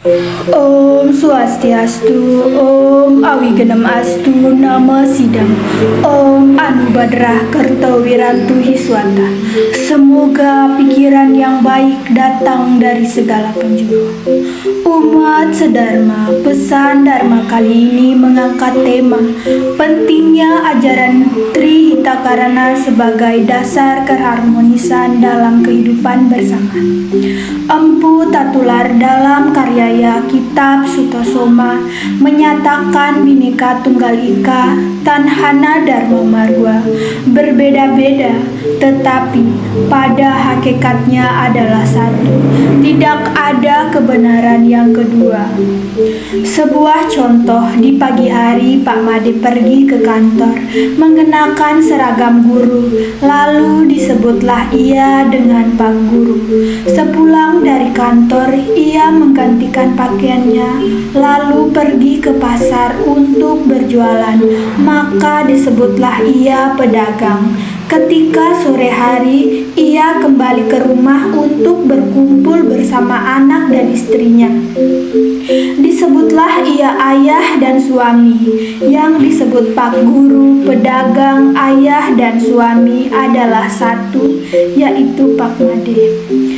Om Swastiastu, Om Awigenam Astu, Nama Sidam, Om Anubadrah Kertawirantu Hiswata. Semoga pikiran yang baik datang dari segala penjuru. Umat sedharma, pesan Dharma kali ini mengangkat tema pentingnya ajaran Trihitakarana sebagai dasar keharmonisan dalam kehidupan bersama. Empu Tatular dalam karyanya Kitab Sutasoma menyatakan Bhinneka Tunggal Ika Tanhana Dharma Marga berbeda-beda, tetapi pada hakikatnya adalah satu. Tidak ada kebenaran yang kedua. Sebuah contoh, di pagi hari Pak Made pergi ke kantor mengenakan seragam guru, lalu disebutlah ia dengan Pak Guru. Sepulang dari kantor, ia menggantikan pakaiannya, lalu pergi ke pasar untuk berjualan, maka disebutlah ia pedagang. Ketika sore hari, ia kembali ke rumah untuk berkumpul bersama anak dan istrinya. Disebutlah ia ayah dan suami. Yang disebut Pak Guru, pedagang, ayah dan suami adalah satu, yaitu Pak Made.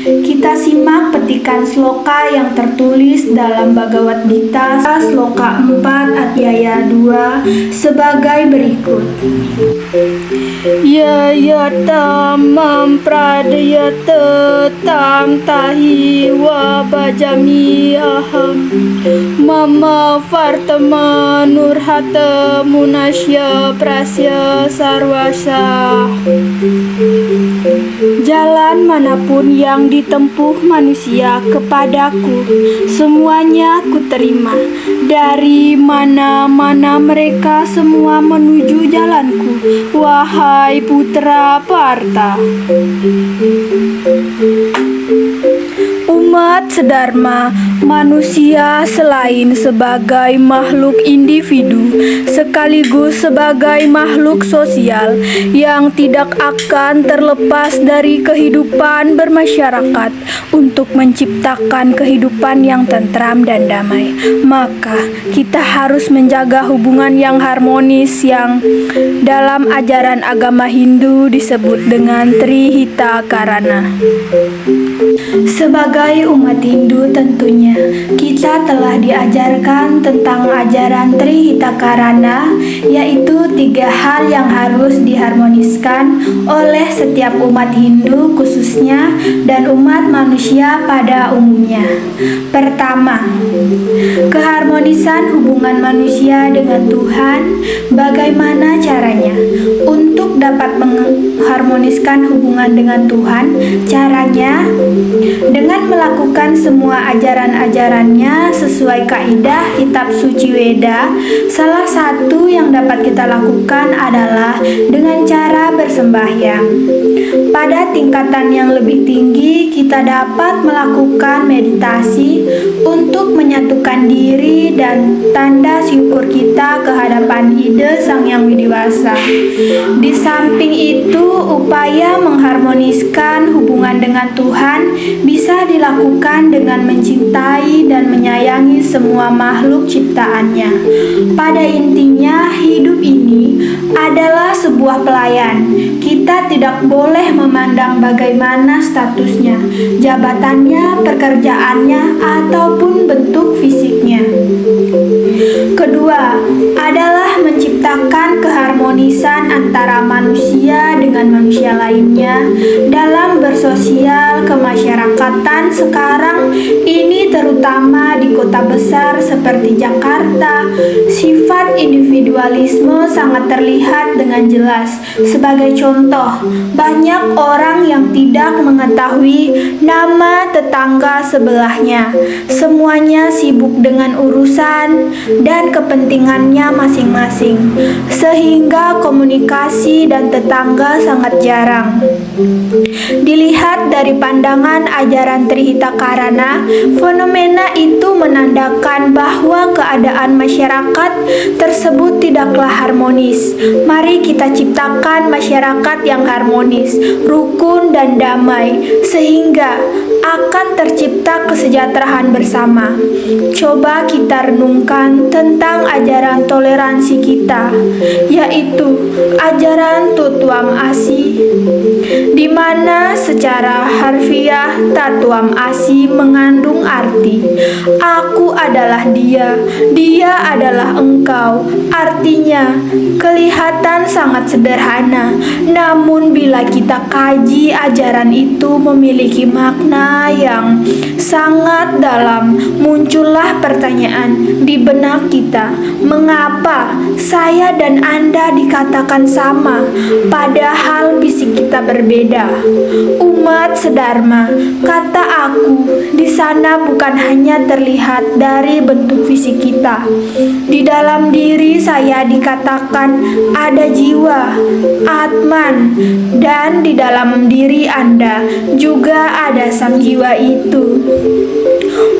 Kita simak petikan sloka yang tertulis dalam Bhagavad Gita, sloka 4 Adhyaya 2 sebagai berikut. Yayata mampradayata tam tahi wa bajami aham mama vartama nurhata munasya prasya sarwasa. Jalan manapun yang ditempuh manusia kepadaku, semuanya ku terima. Dari mana-mana mereka semua menuju jalanku, wahai putra Partha. Umat sedharma, manusia selain sebagai makhluk individu, sekaligus sebagai makhluk sosial yang tidak akan terlepas dari kehidupan bermasyarakat untuk menciptakan kehidupan yang tentram dan damai. Maka kita harus menjaga hubungan yang harmonis yang dalam ajaran agama Hindu disebut dengan Trihitakarana. Sebagai umat Hindu tentunya kita telah diajarkan tentang ajaran Trihitakarana, yaitu 3 hal yang harus diharmoniskan oleh setiap umat Hindu khususnya dan umat manusia pada umumnya. Pertama, keharmonisan hubungan manusia dengan Tuhan. Bagaimana caranya? Untuk dapat mengharmoniskan hubungan dengan Tuhan, caranya dengan melakukan semua ajaran-ajarannya sesuai kaidah kitab suci Weda. Salah satu yang dapat kita lakukan adalah dengan cara bersembahyang. Pada tingkatan yang lebih tinggi, kita dapat melakukan meditasi untuk menyatukan diri dan tanda syukur kita ke hadapan ide Sang Yang Widiwasa. Di samping itu, upaya mengharmoniskan hubungan dengan Tuhan bisa dilakukan dengan mencintai dan menyayangi semua makhluk ciptaannya. Pada intinya, hidup ini adalah sebuah pelayan. Kita tidak boleh memandang bagaimana statusnya, jabatannya, pekerjaannya, ataupun bentuk fisiknya. Kedua, adalah menciptakan keharmonisan antara manusia dengan manusia lainnya dalam bersosial kemasyarakatan sekarang ini, terutama di kota besar seperti Jakarta. Sifat individualisme sangat terlihat dengan jelas. Sebagai contoh, banyak orang yang tidak mengetahui nama tetangga sebelahnya. Semuanya sibuk dengan urusan dan kepentingannya masing-masing, sehingga komunikasi dan tetangga sangat jarang. Dilihat dari pandangan ajaran Trihitakarana, karena fenomena itu menandakan bahwa keadaan masyarakat tersebut tidaklah harmonis. Mari kita ciptakan masyarakat yang harmonis, rukun dan damai, sehingga akan tercipta kesejahteraan bersama. Coba kita renungkan tentang ajaran toleransi kita, yaitu ajaran Tutuam Asi, di mana secara harfiah Tatuam Asi mengandung arti aku adalah dia, dia adalah engkau. Artinya kelihatan sangat sederhana, namun bila kita kaji, ajaran itu memiliki makna yang sangat dalam. Muncullah pertanyaan di benak kita, mengapa saya dan Anda dikatakan sama, padahal fisik kita berbeda? Umat sedharma, kata aku di sana bukan hanya terlihat dari bentuk fisik kita. Di dalam diri saya dikatakan ada jiwa, Atman, dan di dalam diri Anda juga ada sang jiwa itu.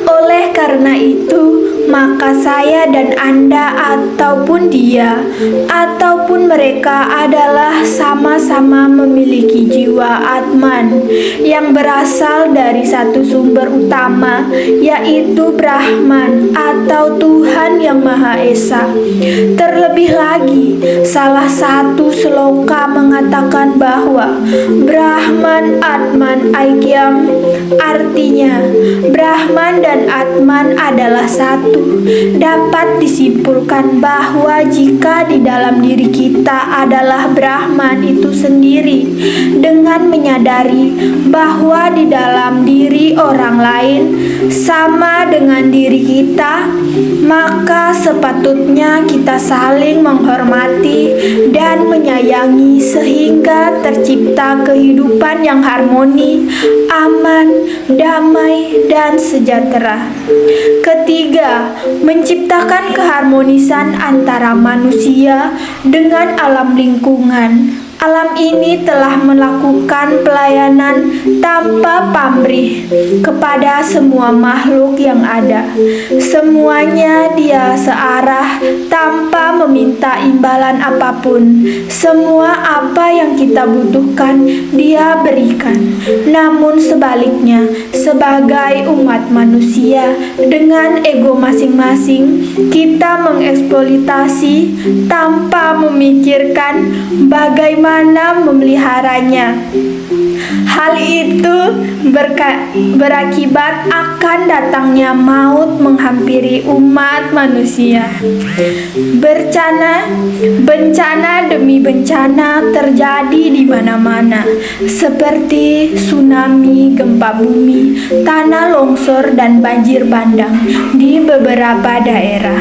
Oleh karena itu, maka saya dan Anda ataupun dia ataupun mereka adalah sama-sama memiliki jiwa Atman yang berasal dari satu sumber utama, yaitu Brahman atau Tuhan yang Maha Esa. Terlebih lagi, salah satu sloka mengatakan bahwa Brahman Atman Aikyam, artinya Brahman dan Atman adalah satu. Dapat disimpulkan bahwa jika di dalam diri kita adalah Brahman itu sendiri, dengan menyadari bahwa di dalam diri orang lain sama dengan diri kita, maka sepatutnya kita saling menghormati dan menyayangi sehingga tercipta kehidupan yang harmoni, aman, damai, dan sejahtera. Ketiga, menciptakan keharmonisan antara manusia dengan alam lingkungan. Alam ini telah melakukan pelayanan tanpa pamrih kepada semua makhluk yang ada. Semuanya dia searah tanpa meminta imbalan apapun. Semua apa yang kita butuhkan dia berikan. Namun sebaliknya, sebagai umat manusia dengan ego masing-masing, kita mengeksploitasi tanpa memikirkan bagaimana memeliharanya. Hal itu berakibat akan datangnya maut menghampiri umat manusia. Bencana demi bencana terjadi di mana-mana, seperti tsunami, gempa bumi, tanah longsor, dan banjir bandang di beberapa daerah.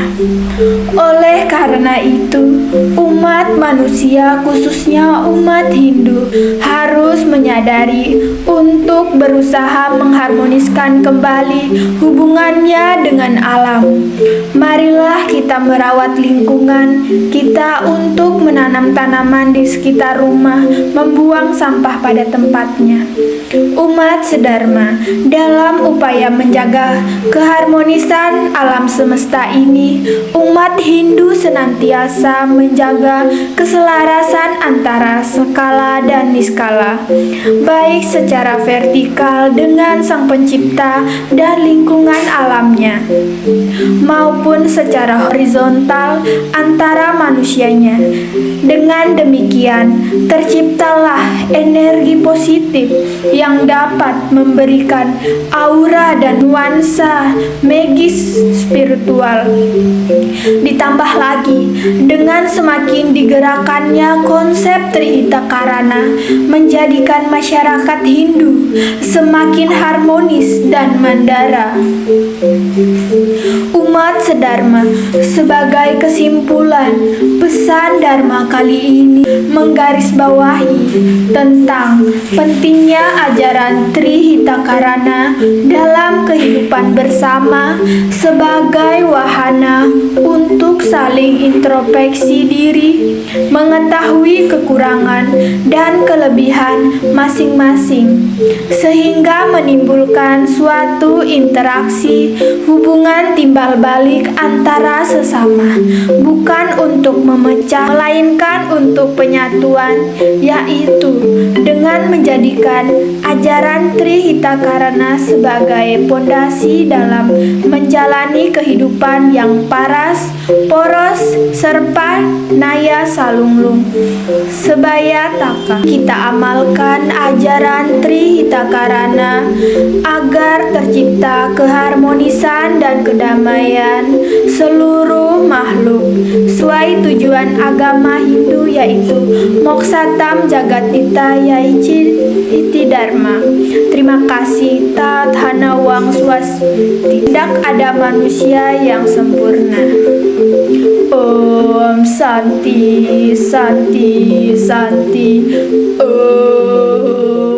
Oleh karena itu, umat manusia, khususnya umat Hindu, harus menyadari untuk berusaha mengharmoniskan kembali hubungannya dengan alam. Marilah kita merawat lingkungan kita untuk menanam tanaman di sekitar rumah, membuang sampah pada tempatnya. Umat sedharma, dalam upaya menjaga keharmonisan alam semesta ini, umat Hindu senantiasa menjaga keselarasan antara skala dan niskala, baik secara vertikal dengan Sang Pencipta dan lingkungan alamnya, maupun secara horizontal antara manusianya. Dengan demikian, terciptalah energi positif yang dapat memberikan aura dan nuansa magis spiritual. Ditambah lagi, dengan semakin digerakkannya konsep Trihita Karana, menjadikan masyarakat Hindu semakin harmonis dan mandara. Umat sedharma. Sebagai kesimpulan, pesan Dharma kali ini menggarisbawahi tentang pentingnya ajaran Trihitakarana dalam kehidupan bersama sebagai wahana untuk saling introspeksi diri, mengetahui kekurangan dan kelebihan masing-masing, sehingga menimbulkan suatu interaksi hubungan timbal balik antara sesama, bukan untuk memecah, melainkan untuk penyatuan, yaitu dengan menjadikan ajaran Trihitakarana sebagai pondasi dalam menjalani kehidupan yang paras, poros, serpa naya salunglung. Sebaya taka kita amalkan ajaran Trihitakarana agar tercipta keharmonisan dan kedamaian seluruh makhluk sesuai tujuan agama Hindu, yaitu Moksatam Jagatita Yaici Iti Dharma. Terima kasih. Tat Hana Wang Swasti. Tidak ada manusia yang sempurna. Om Santi Santi Santi Om.